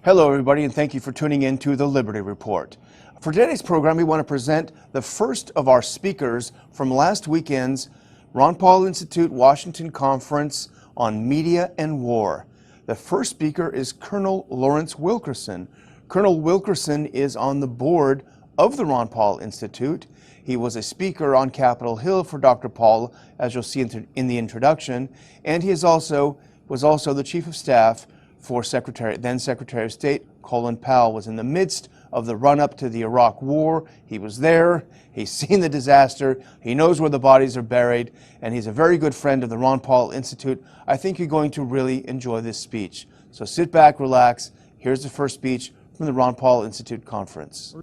Hello, everybody, and thank you for tuning in to the Liberty Report. For today's program, we want to present the first of our speakers from last weekend's Ron Paul Institute Washington Conference on Media and War. The first speaker is Colonel Lawrence Wilkerson. Colonel Wilkerson is on the board of the Ron Paul Institute. He was a speaker on Capitol Hill for Dr. Paul, as you'll see in the introduction, and he was also the Chief of Staff for then Secretary of State Colin Powell. Was in the midst of the run-up to the Iraq War. He was there, he's seen the disaster, he knows where the bodies are buried, and he's a very good friend of the Ron Paul Institute. I think you're going to really enjoy this speech. So sit back, relax. Here's the first speech from the Ron Paul Institute Conference.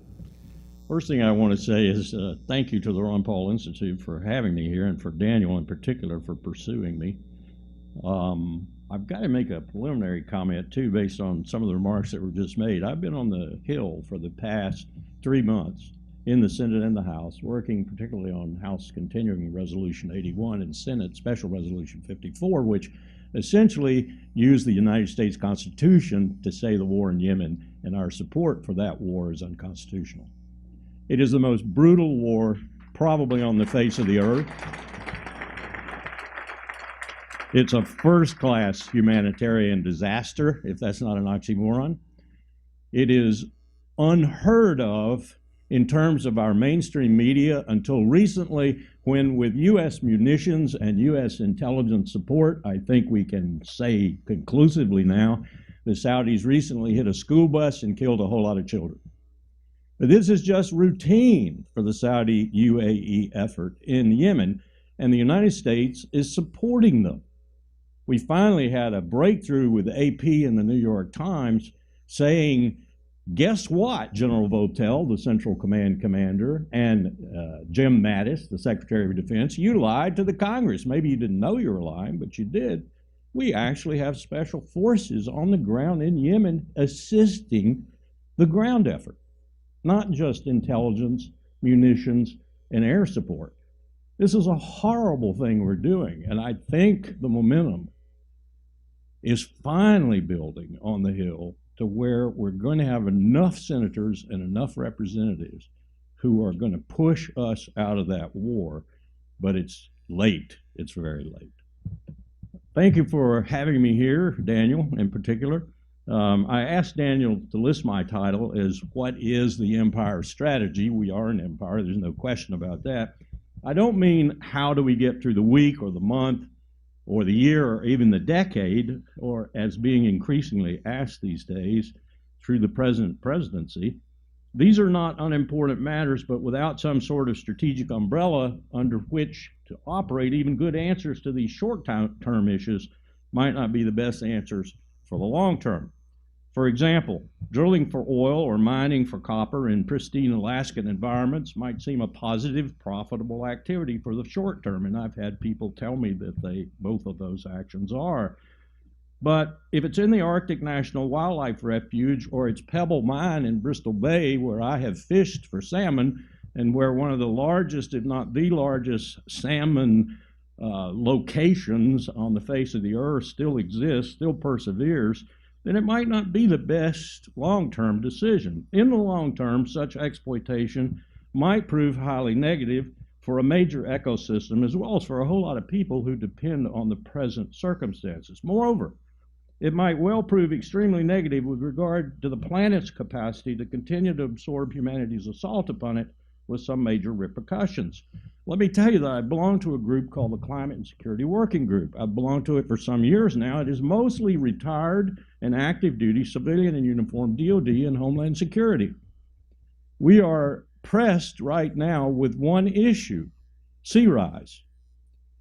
First thing I want to say is thank you to the Ron Paul Institute for having me here, and for Daniel in particular for pursuing me. I've got to make a preliminary comment, too, based on some of the remarks that were just made. I've been on the Hill for the past 3 months in the Senate and the House, working particularly on House Continuing Resolution 81 and Senate Special Resolution 54, which essentially used the United States Constitution to say the war in Yemen, and our support for that war is unconstitutional. It is the most brutal war probably on the face of the earth. It's a first-class humanitarian disaster, if that's not an oxymoron. It is unheard of in terms of our mainstream media until recently, when with U.S. munitions and U.S. intelligence support, I think we can say conclusively now, the Saudis recently hit a school bus and killed a whole lot of children. But this is just routine for the Saudi UAE effort in Yemen, and the United States is supporting them. We finally had a breakthrough with AP and the New York Times saying, guess what, General Votel, the Central Command commander, and Jim Mattis, the Secretary of Defense, you lied to the Congress. Maybe you didn't know you were lying, but you did. We actually have special forces on the ground in Yemen assisting the ground effort, not just intelligence, munitions, and air support. This is a horrible thing we're doing, and I think the momentum is finally building on the Hill to where we're going to have enough senators and enough representatives who are going to push us out of that war, but it's late. It's very late. Thank you for having me here, Daniel, in particular. I asked Daniel to list my title as What is the Empire Strategy? We are an empire, there's no question about that. I don't mean how do we get through the week or the month or the year or even the decade, or as being increasingly asked these days, through the present presidency. These are not unimportant matters, but without some sort of strategic umbrella under which to operate, even good answers to these short-term issues might not be the best answers for the long term. For example, drilling for oil or mining for copper in pristine Alaskan environments might seem a positive, profitable activity for the short term, and I've had people tell me that both of those actions are. But if it's in the Arctic National Wildlife Refuge or it's Pebble Mine in Bristol Bay, where I have fished for salmon and where one of the largest, if not the largest, salmon locations on the face of the earth still exists, still perseveres, then it might not be the best long-term decision. In the long term, such exploitation might prove highly negative for a major ecosystem, as well as for a whole lot of people who depend on the present circumstances. Moreover, it might well prove extremely negative with regard to the planet's capacity to continue to absorb humanity's assault upon it, with some major repercussions. Let me tell you that I belong to a group called the Climate and Security Working Group. I've belonged to it for some years now. It is mostly retired and active duty civilian and uniformed DOD and Homeland Security. We are pressed right now with one issue: sea rise.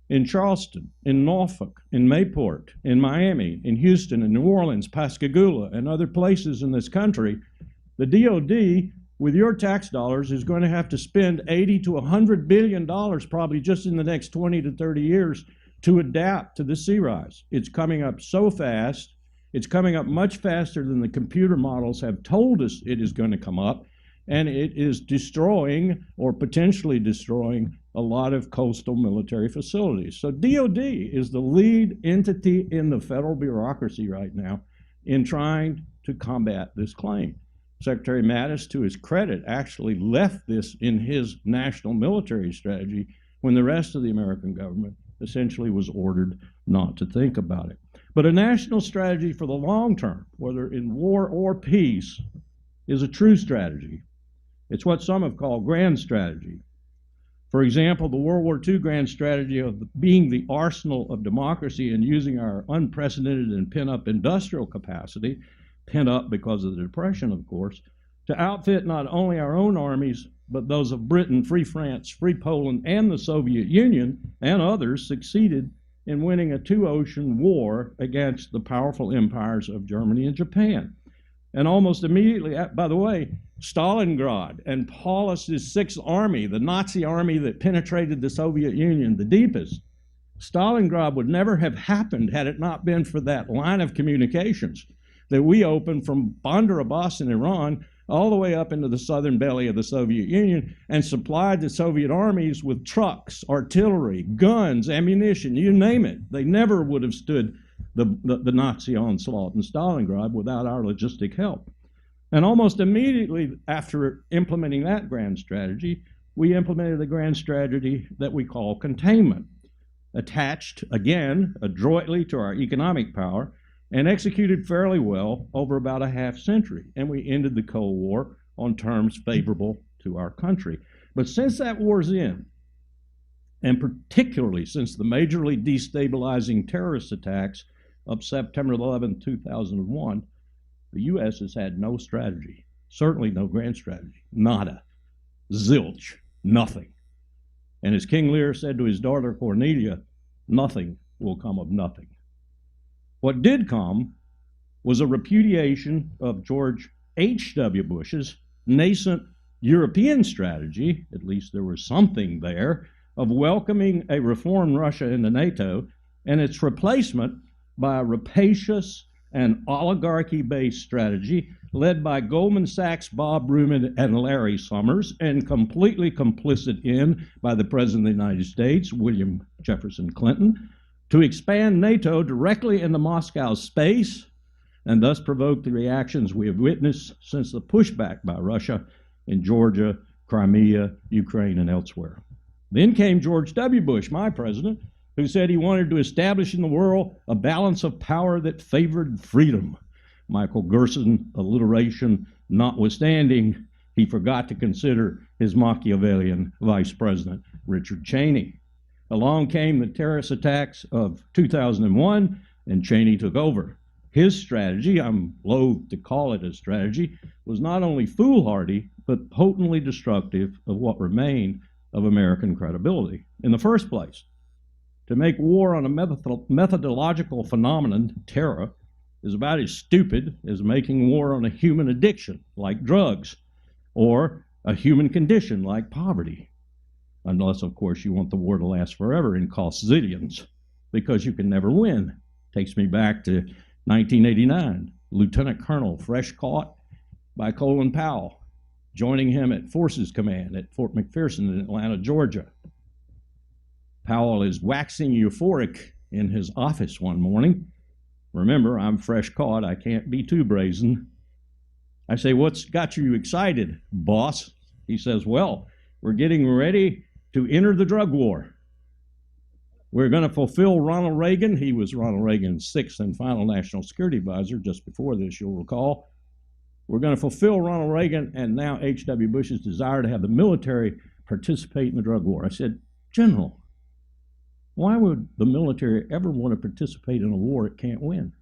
In Charleston, in Norfolk, in Mayport, in Miami, in Houston, in New Orleans, Pascagoula, and other places in this country, the DOD, with your tax dollars, is going to have to spend $80 to $100 billion probably just in the next 20 to 30 years to adapt to the sea rise. It's coming up so fast. It's coming up much faster than the computer models have told us it is going to come up, and it is destroying or potentially destroying a lot of coastal military facilities. So DOD is the lead entity in the federal bureaucracy right now in trying to combat this claim. Secretary Mattis, to his credit, actually left this in his national military strategy when the rest of the American government essentially was ordered not to think about it. But a national strategy for the long term, whether in war or peace, is a true strategy. It's what some have called grand strategy. For example, the World War II grand strategy of being the arsenal of democracy and using our unprecedented and pent-up industrial capacity, pent up because of the Depression, of course, to outfit not only our own armies, but those of Britain, Free France, Free Poland, and the Soviet Union, and others, succeeded in winning a two-ocean war against the powerful empires of Germany and Japan. And almost immediately, by the way, Stalingrad and Paulus's Sixth Army, the Nazi army that penetrated the Soviet Union the deepest, Stalingrad would never have happened had it not been for that line of communications that we opened from Bandar Abbas in Iran all the way up into the southern belly of the Soviet Union and supplied the Soviet armies with trucks, artillery, guns, ammunition, you name it. They never would have stood the Nazi onslaught in Stalingrad without our logistic help. And almost immediately after implementing that grand strategy, we implemented a grand strategy that we call containment, attached, again, adroitly to our economic power, and executed fairly well over about a half century. And we ended the Cold War on terms favorable to our country. But since that war's end, and particularly since the majorly destabilizing terrorist attacks of September 11, 2001, the U.S. has had no strategy, certainly no grand strategy, nada, zilch, nothing. And as King Lear said to his daughter Cornelia, nothing will come of nothing. What did come was a repudiation of George H.W. Bush's nascent European strategy, at least there was something there, of welcoming a reformed Russia into NATO, and its replacement by a rapacious and oligarchy-based strategy led by Goldman Sachs' Bob Rubin and Larry Summers, and completely complicit in by the President of the United States, William Jefferson Clinton, to expand NATO directly into Moscow's space, and thus provoke the reactions we have witnessed since the pushback by Russia in Georgia, Crimea, Ukraine, and elsewhere. Then came George W. Bush, my president, who said he wanted to establish in the world a balance of power that favored freedom. Michael Gerson alliteration notwithstanding, he forgot to consider his Machiavellian vice president, Richard Cheney. Along came the terrorist attacks of 2001, and Cheney took over. His strategy, I'm loath to call it a strategy, was not only foolhardy, but potently destructive of what remained of American credibility. In the first place, to make war on a methodological phenomenon, terror, is about as stupid as making war on a human addiction, like drugs, or a human condition, like poverty. Unless, of course, you want the war to last forever and cost zillions, because you can never win. Takes me back to 1989, Lieutenant Colonel, fresh caught by Colin Powell, joining him at Forces Command at Fort McPherson in Atlanta, Georgia. Powell is waxing euphoric in his office one morning. Remember, I'm fresh caught. I can't be too brazen. I say, "What's got you excited, boss?" He says, "Well, we're getting ready to enter the drug war. We're going to fulfill Ronald Reagan." He was Ronald Reagan's sixth and final national security advisor just before this, you'll recall. We're going to fulfill Ronald Reagan and now H.W. Bush's desire to have the military participate in the drug war. I said, "General, why would the military ever want to participate in a war it can't win?"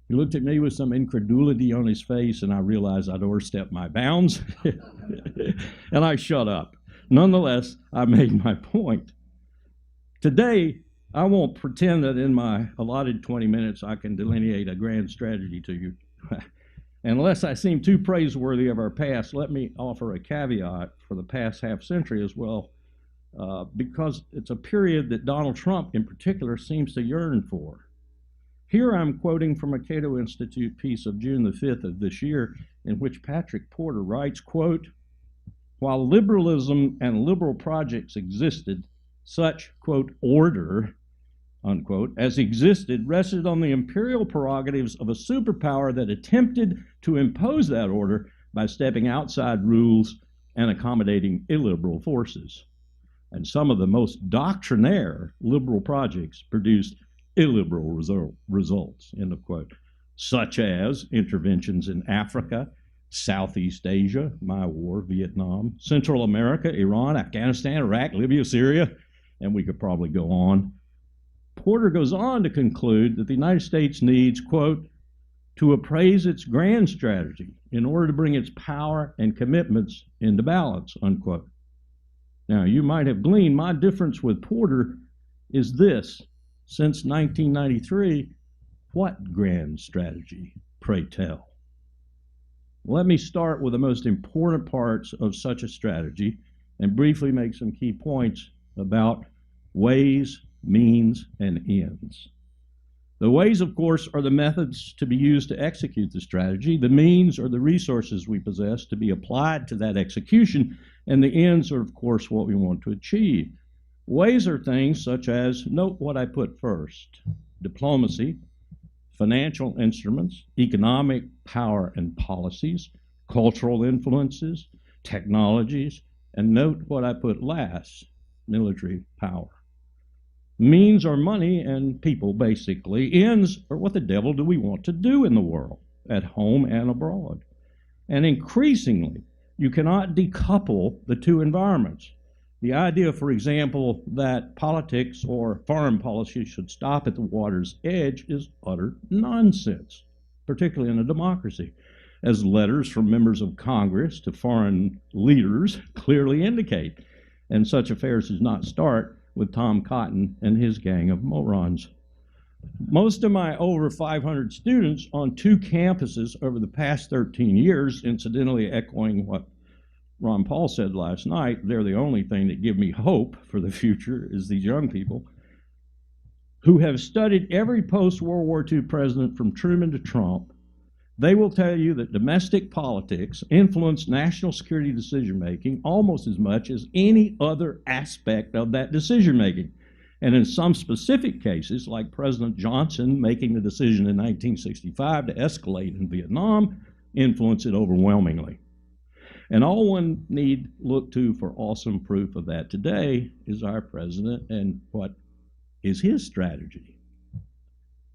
He looked at me with some incredulity on his face, and I realized I'd overstepped my bounds, and I shut up. Nonetheless, I made my point. Today, I won't pretend that in my allotted 20 minutes I can delineate a grand strategy to you. Unless I seem too praiseworthy of our past, let me offer a caveat for the past half century as well, because it's a period that Donald Trump in particular seems to yearn for. Here I'm quoting from a Cato Institute piece of June the 5th of this year, in which Patrick Porter writes, quote, "While liberalism and liberal projects existed, such, quote, order unquote, as existed rested on the imperial prerogatives of a superpower that attempted to impose that order by stepping outside rules and accommodating illiberal forces. And some of the most doctrinaire liberal projects produced illiberal results, end of quote, such as interventions in Africa, Southeast Asia, my war, Vietnam, Central America, Iran, Afghanistan, Iraq, Libya, Syria, and we could probably go on. Porter goes on to conclude that the United States needs, quote, to appraise its grand strategy in order to bring its power and commitments into balance, unquote. Now, you might have gleaned my difference with Porter is this. Since 1993, what grand strategy, pray tell? Let me start with the most important parts of such a strategy and briefly make some key points about ways, means, and ends. The ways, of course, are the methods to be used to execute the strategy. The means are the resources we possess to be applied to that execution, and the ends are, of course, what we want to achieve. Ways are things such as, note what I put first, diplomacy, financial instruments, economic power and policies, cultural influences, technologies, and note what I put last, military power. Means are money and people, basically. Ends are what the devil do we want to do in the world, at home and abroad. And increasingly, you cannot decouple the two environments. The idea, for example, that politics or foreign policy should stop at the water's edge is utter nonsense, particularly in a democracy, as letters from members of Congress to foreign leaders clearly indicate. And such affairs does not start with Tom Cotton and his gang of morons. Most of my over 500 students on 2 campuses over the past 13 years, incidentally echoing what Ron Paul said last night, they're the only thing that give me hope for the future is these young people who have studied every post-World War II president from Truman to Trump. They will tell you that domestic politics influence national security decision-making almost as much as any other aspect of that decision-making. And in some specific cases, like President Johnson making the decision in 1965 to escalate in Vietnam, influence it overwhelmingly. And all one need look to for awesome proof of that today is our president and what is his strategy.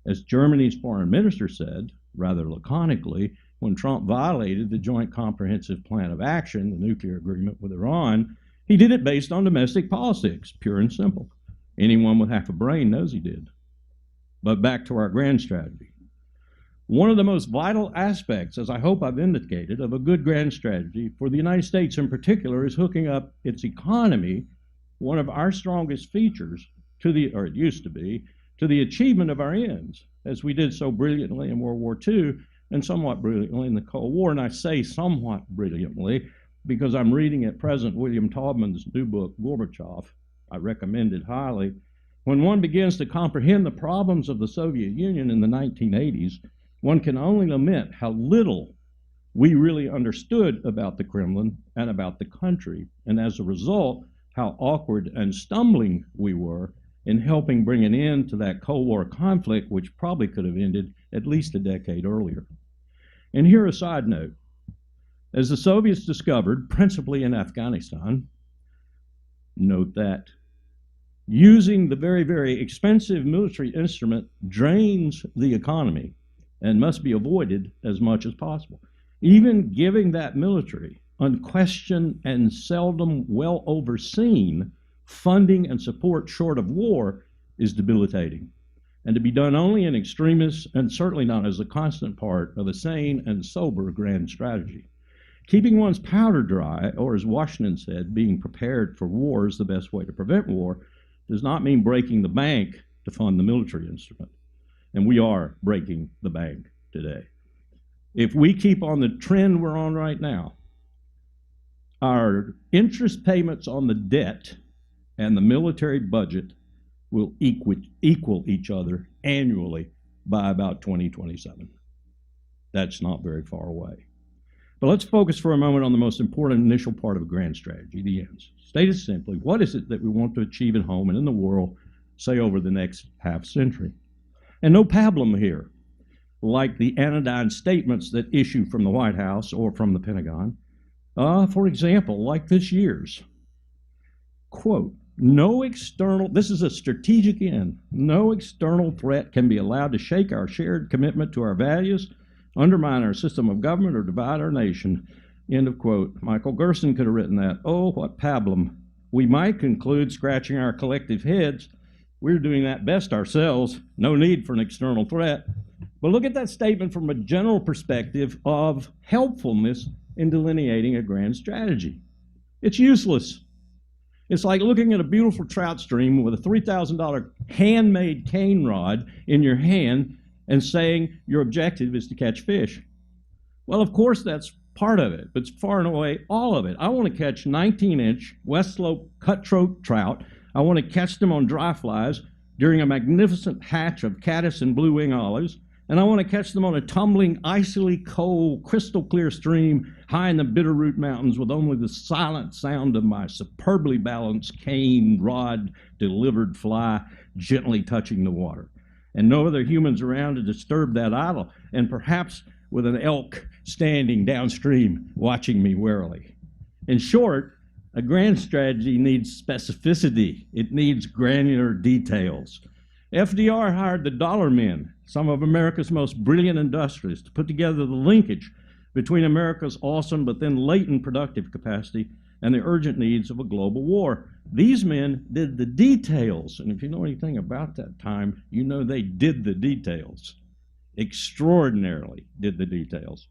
As Germany's foreign minister said, rather laconically, when Trump violated the Joint Comprehensive Plan of Action, the nuclear agreement with Iran, he did it based on domestic politics, pure and simple. Anyone with half a brain knows he did. But back to our grand strategy. One of the most vital aspects, as I hope I've indicated, of a good grand strategy for the United States in particular is hooking up its economy, one of our strongest features, or it used to be, to the achievement of our ends, as we did so brilliantly in World War II and somewhat brilliantly in the Cold War. And I say somewhat brilliantly because I'm reading at present William Taubman's new book, Gorbachev. I recommend it highly. When one begins to comprehend the problems of the Soviet Union in the 1980s, one can only lament how little we really understood about the Kremlin and about the country, and as a result, how awkward and stumbling we were in helping bring an end to that Cold War conflict, which probably could have ended at least a decade earlier. And here a side note. As the Soviets discovered, principally in Afghanistan, note that using the very, very expensive military instrument drains the economy and must be avoided as much as possible. Even giving that military unquestioned and seldom well overseen funding and support short of war is debilitating, and to be done only in extremis and certainly not as a constant part of a sane and sober grand strategy. Keeping one's powder dry, or as Washington said, being prepared for war is the best way to prevent war, does not mean breaking the bank to fund the military instrument. And we are breaking the bank today. If we keep on the trend we're on right now, our interest payments on the debt and the military budget will equal each other annually by about 2027. That's not very far away. But let's focus for a moment on the most important initial part of a grand strategy, the ends. Stated simply, what is it that we want to achieve at home and in the world say over the next half century. And no pablum here, like the anodyne statements that issue from the White House or from the Pentagon. For example, like this year's, quote, this is a strategic end, no external threat can be allowed to shake our shared commitment to our values, undermine our system of government, or divide our nation, end of quote. Michael Gerson could have written that. Oh, what pablum. We might conclude, scratching our collective heads, we're doing that best ourselves, no need for an external threat. But look at that statement from a general perspective of helpfulness in delineating a grand strategy. It's useless. It's like looking at a beautiful trout stream with a $3,000 handmade cane rod in your hand and saying your objective is to catch fish. Well, of course, that's part of it, but it's far and away all of it. I want to catch 19-inch West Slope cutthroat trout. I want to catch them on dry flies during a magnificent hatch of caddis and blue wing olives. And I want to catch them on a tumbling, icily cold, crystal clear stream high in the Bitterroot Mountains with only the silent sound of my superbly balanced cane rod delivered fly gently touching the water. And no other humans around to disturb that idyll, and perhaps with an elk standing downstream watching me warily. In short, a grand strategy needs specificity. It needs granular details. FDR hired the dollar men, some of America's most brilliant industrialists, to put together the linkage between America's awesome but then latent productive capacity and the urgent needs of a global war. These men did the details, and if you know anything about that time, you know they did the details. Extraordinarily did the details.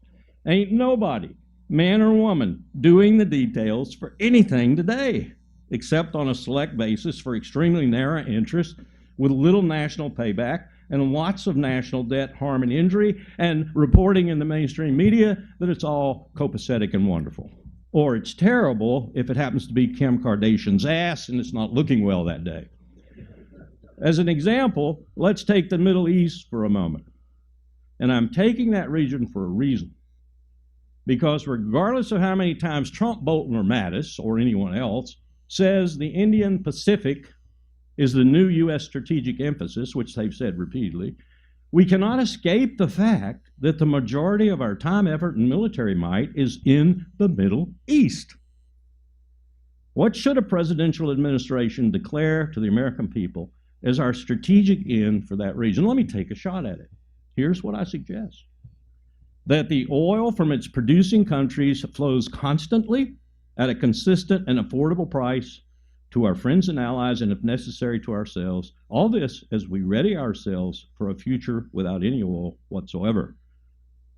Ain't nobody, man or woman, doing the details for anything today, except on a select basis for extremely narrow interests with little national payback and lots of national debt, harm, and injury, and reporting in the mainstream media that it's all copacetic and wonderful. Or it's terrible if it happens to be Kim Kardashian's ass and it's not looking well that day. As an example, let's take the Middle East for a moment. And I'm taking that region for a reason. Because regardless of how many times Trump, Bolton, or Mattis, or anyone else, says the Indian Pacific is the new U.S. strategic emphasis, which they've said repeatedly, we cannot escape the fact that the majority of our time, effort, and military might is in the Middle East. What should a presidential administration declare to the American people as our strategic end for that region? Let me take a shot at it. Here's what I suggest. That the oil from its producing countries flows constantly at a consistent and affordable price to our friends and allies, and if necessary to ourselves. All this as we ready ourselves for a future without any oil whatsoever.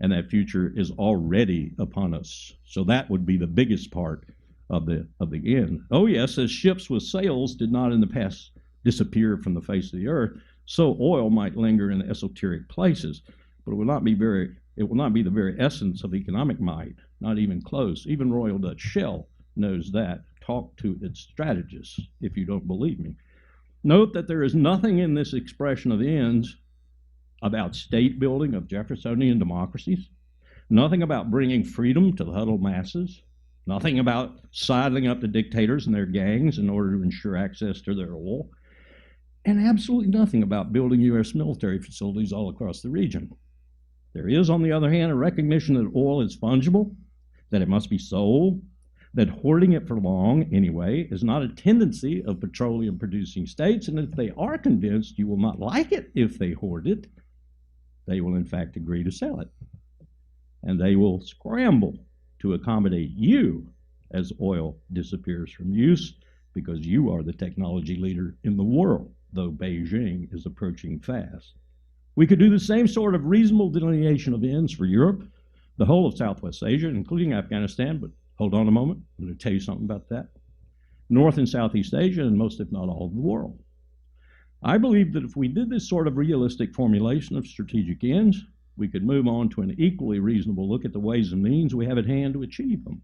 And that future is already upon us. So that would be the biggest part of the end. Oh yes, as ships with sails did not in the past disappear from the face of the earth, so oil might linger in esoteric places, but it will not be the very essence of economic might, not even close. Even Royal Dutch Shell knows that. Talk to its strategists if you don't believe me. Note that there is nothing in this expression of ends about state building of Jeffersonian democracies, nothing about bringing freedom to the huddled masses, nothing about sidling up the dictators and their gangs in order to ensure access to their oil, and absolutely nothing about building U.S. military facilities all across the region. There is, on the other hand, a recognition that oil is fungible, that it must be sold, that hoarding it for long, anyway, is not a tendency of petroleum-producing states, and if they are convinced you will not like it if they hoard it, they will in fact agree to sell it. And they will scramble to accommodate you as oil disappears from use, because you are the technology leader in the world, though Beijing is approaching fast. We could do the same sort of reasonable delineation of ends for Europe, the whole of Southwest Asia, including Afghanistan, but hold on a moment, I'm going to tell you something about that. North and Southeast Asia, and most, if not all, of the world. I believe that if we did this sort of realistic formulation of strategic ends, we could move on to an equally reasonable look at the ways and means we have at hand to achieve them.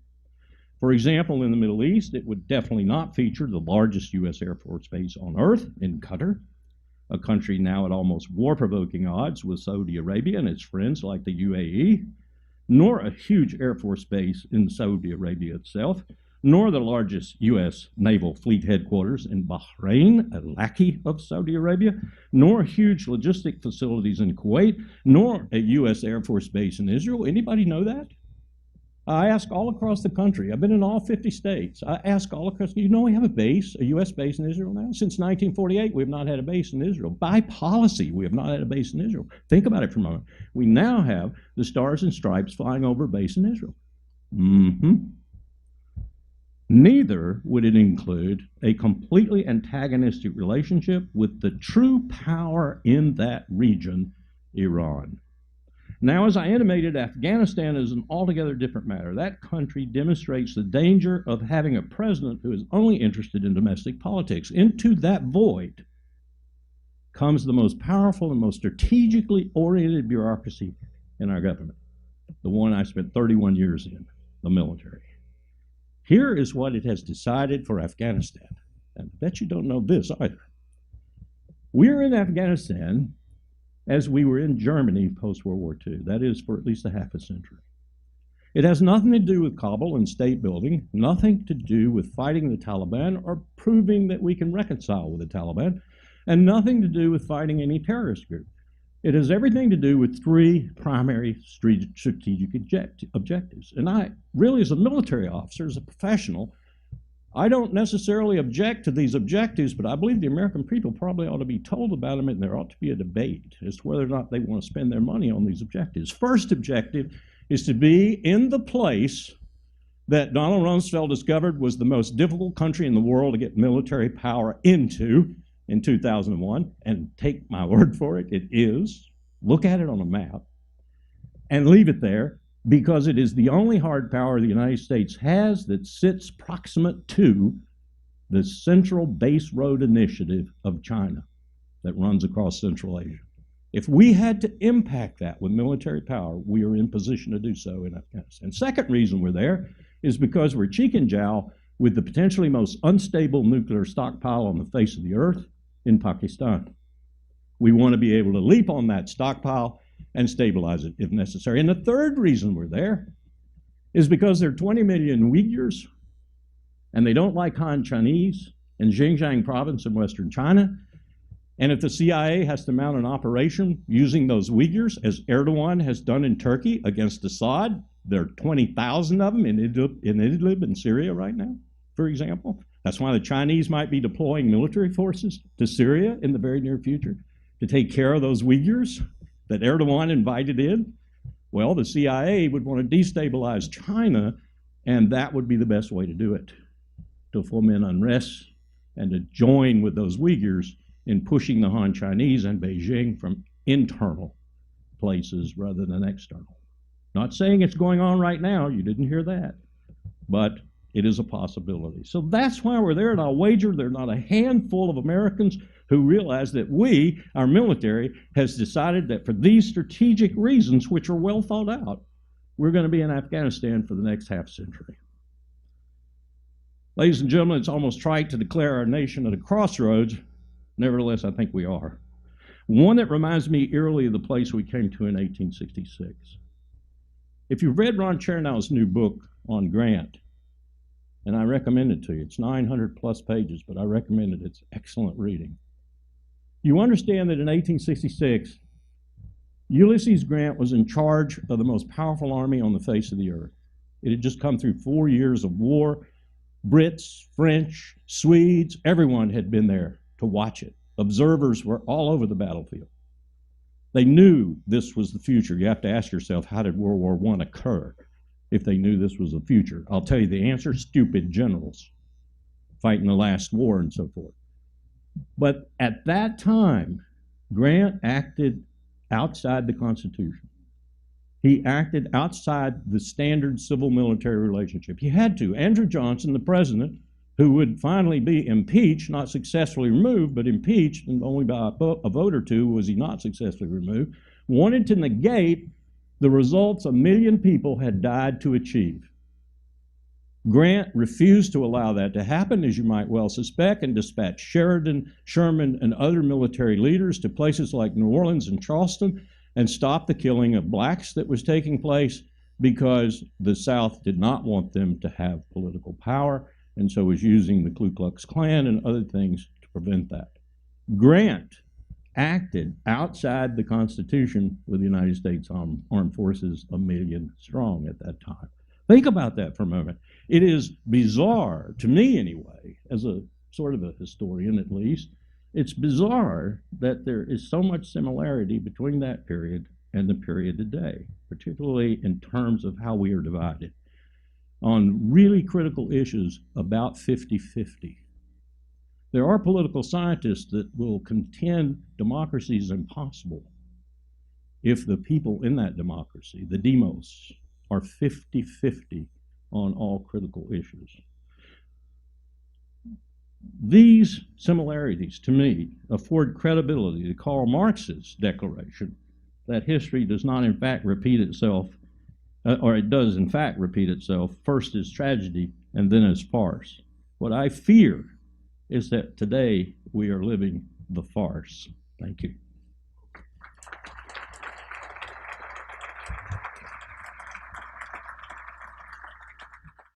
For example, in the Middle East, it would definitely not feature the largest U.S. Air Force base on Earth in Qatar, a country now at almost war-provoking odds with Saudi Arabia and its friends like the UAE, nor a huge Air Force base in Saudi Arabia itself, nor the largest U.S. naval fleet headquarters in Bahrain, a lackey of Saudi Arabia, nor huge logistic facilities in Kuwait, nor a U.S. Air Force base in Israel. Anybody know that? I ask all across the country. I've been in all 50 states. I ask all across, you know we have a base, a U.S. base in Israel now? Since 1948, we have not had a base in Israel. By policy, we have not had a base in Israel. Think about it for a moment. We now have the Stars and Stripes flying over a base in Israel. Neither would it include a completely antagonistic relationship with the true power in that region, Iran. Now, as I intimated, Afghanistan is an altogether different matter. That country demonstrates the danger of having a president who is only interested in domestic politics. Into that void comes the most powerful and most strategically oriented bureaucracy in our government, the one I spent 31 years in, the military. Here is what it has decided for Afghanistan. And I bet you don't know this either. We're in Afghanistan as we were in Germany post-World War II. That is, for at least a half a century. It has nothing to do with Kabul and state building, nothing to do with fighting the Taliban or proving that we can reconcile with the Taliban, and nothing to do with fighting any terrorist group. It has everything to do with three primary strategic objectives. And I really, as a military officer, as a professional, I don't necessarily object to these objectives, but I believe the American people probably ought to be told about them, and there ought to be a debate as to whether or not they want to spend their money on these objectives. First objective is to be in the place that Donald Rumsfeld discovered was the most difficult country in the world to get military power into in 2001, and take my word for it, it is. Look at it on a map and leave it there, because it is the only hard power the United States has that sits proximate to the Central Base Road Initiative of China that runs across Central Asia. If we had to impact that with military power, we are in position to do so in Afghanistan. Second reason we're there is because we're cheek and jowl with the potentially most unstable nuclear stockpile on the face of the earth in Pakistan. We want to be able to leap on that stockpile and stabilize it if necessary. And the third reason we're there is because there are 20 million Uyghurs, and they don't like Han Chinese in Xinjiang province in western China. And if the CIA has to mount an operation using those Uyghurs, as Erdogan has done in Turkey against Assad, there are 20,000 of them in Idlib in Syria right now, for example. That's why the Chinese might be deploying military forces to Syria in the very near future to take care of those Uyghurs that Erdogan invited in. Well, the CIA would want to destabilize China, and that would be the best way to do it, to foment unrest and to join with those Uyghurs in pushing the Han Chinese and Beijing from internal places rather than external. Not saying it's going on right now, you didn't hear that, but it is a possibility. So that's why we're there, and I'll wager there are not a handful of Americans who realize that we, our military, has decided that for these strategic reasons, which are well thought out, we're going to be in Afghanistan for the next half century. Ladies and gentlemen, it's almost trite to declare our nation at a crossroads. Nevertheless, I think we are. One that reminds me eerily of the place we came to in 1866. If you've read Ron Chernow's new book on Grant, and I recommend it to you. It's 900 plus pages, but I recommend it. It's excellent reading. You understand that in 1866, Ulysses Grant was in charge of the most powerful army on the face of the earth. It had just come through 4 years of war. Brits, French, Swedes, everyone had been there to watch it. Observers were all over the battlefield. They knew this was the future. You have to ask yourself, how did World War I occur if they knew this was the future? I'll tell you the answer: stupid generals fighting the last war and so forth. But at that time, Grant acted outside the Constitution. He acted outside the standard civil-military relationship. He had to. Andrew Johnson, the president, who would finally be impeached, not successfully removed, but impeached, and only by a vote or two was he not successfully removed, wanted to negate the results 1 million people had died to achieve. Grant refused to allow that to happen, as you might well suspect, and dispatched Sheridan, Sherman, and other military leaders to places like New Orleans and Charleston and stopped the killing of blacks that was taking place because the South did not want them to have political power, and so was using the Ku Klux Klan and other things to prevent that. Grant acted outside the Constitution with the United States Armed Forces 1 million strong at that time. Think about that for a moment. It is bizarre, to me anyway, as a sort of a historian at least, it's bizarre that there is so much similarity between that period and the period today, particularly in terms of how we are divided on really critical issues about 50-50. There are political scientists that will contend democracy is impossible if the people in that democracy, the demos, are 50-50 on all critical issues. These similarities, to me, afford credibility to Karl Marx's declaration that history does not in fact repeat itself, or it does in fact repeat itself, first as tragedy and then as farce. What I fear is that today we are living the farce. Thank you.